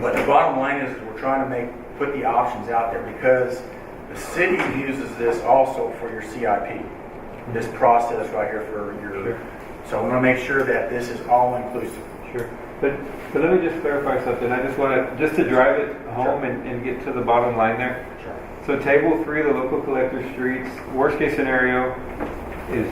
But the bottom line is we're trying to put the options out there because the city uses this also for your CIP. This process right here for your. Sure. So I want to make sure that this is all inclusive. Sure. But let me just clarify something. I just want to drive it home and get to the bottom line there. Sure. So table 3, the local collector streets, worst case scenario is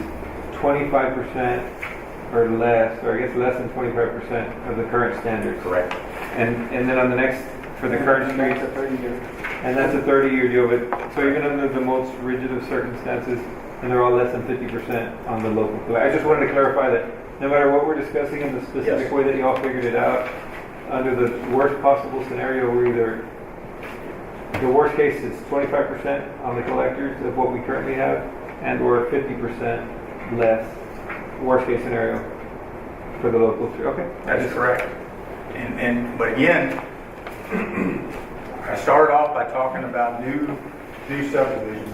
25% or less, or I guess less than 25% of the current standards. Correct. And then on the next, for the current streets, That's a 30-year. and that's a 30-year deal. But so even under the most rigid of circumstances, and they're all less than 50% on the local collector. I just wanted to clarify that no matter what we're discussing in the specific Yes. way that y'all figured it out, under the worst possible scenario, we're either the worst case is 25% on the collectors of what we currently have, and or 50% less. Worst case scenario for the local street. Okay, That is correct. But again, I started off by talking about new subdivisions.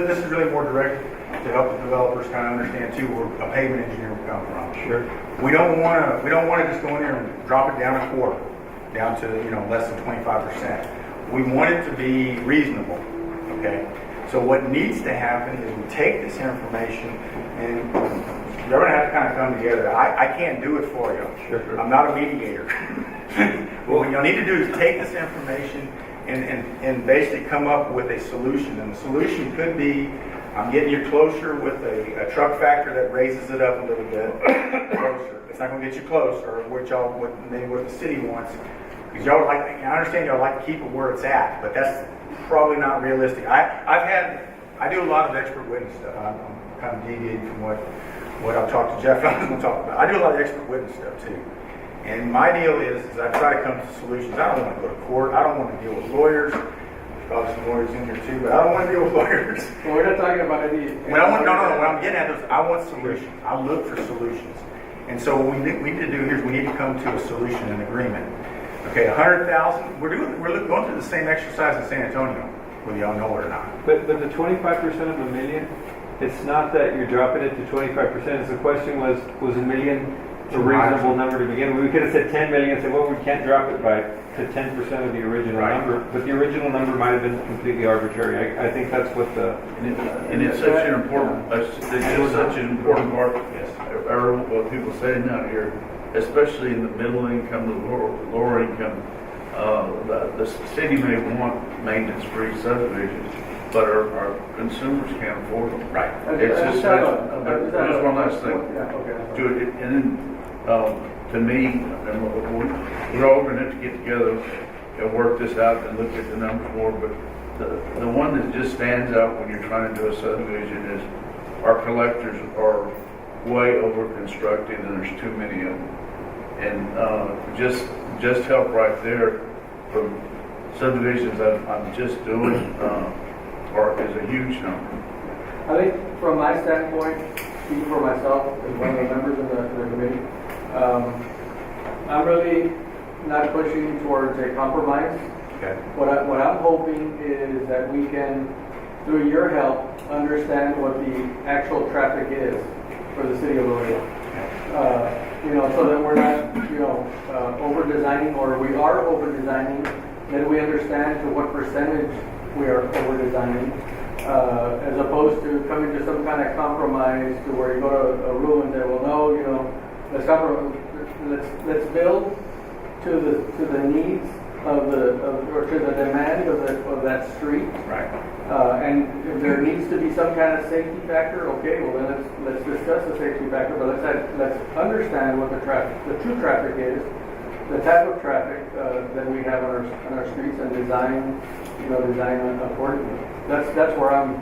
This is really more direct to help the developers kind of understand too where a pavement engineer will come from. Sure. We don't want to just go in there and drop it down a quarter, down to less than 25%. We want it to be reasonable. Okay. So what needs to happen is we take this information and you're going to have to kind of come together. I can't do it for you. Sure. I'm not a mediator. What you'll need to do is take this information and basically come up with a solution. And the solution could be, I'm getting you closer with a truck factor that raises it up a little bit closer. It's not going to get you close, or what the city wants. Because y'all I understand y'all like to keep it where it's at, but that's probably not realistic. I do a lot of expert witness stuff. I'm kind of deviating from what I've talked to Jeff I was going to talk about. I do a lot of expert witness stuff too. And my deal is I try to come to solutions. I don't want to go to court. I don't want to deal with lawyers. There's probably some lawyers in here too, but I don't want to deal with lawyers. Well, we're not talking about any. What I'm getting at is I want solutions. I look for solutions. And so what we need to do here is we need to come to a solution, an agreement. Okay, 100,000. We're going through the same exercise in San Antonio, whether y'all know it or not. But the 25% of a million, it's not that you're dropping it to 25%. It's the question was a million a reasonable number to begin with? We could have said 10 million and said, well, we can't drop it to 10% of the original number. But the original number might have been completely arbitrary. I think that's what the... And it's such an important, such an important part. Yes. Or what people say out here, especially in the middle income, the lower income, the city may want maintenance-free subdivisions, but our consumers can't afford them. Right. It's just Just one last thing. Yeah, okay. To it, and then to me, we're all going to have to get together and work this out and look at the numbers more. But the one that just stands out when you're trying to do a subdivision is our collectors are way over constructed, and there's too many of them. And just help right there from subdivisions I'm just doing is a huge number. I think from my standpoint, speaking for myself as one of the members of the committee, I'm really not pushing towards a compromise. Okay. What I'm hoping is that we can, through your help, understand what the actual traffic is for the city of Laredo. So that we're not, over-designing, or we are over-designing, that we understand to what percentage we are over-designing, as opposed to coming to some kind of compromise to where you go to a room and say, well, no, let's build to the needs or to the demand of that street. Right. And if there needs to be some kind of safety factor, okay, well then let's discuss the safety factor, but let's understand what the true traffic is, the type of traffic that we have on our streets, and design accordingly. That's where I'm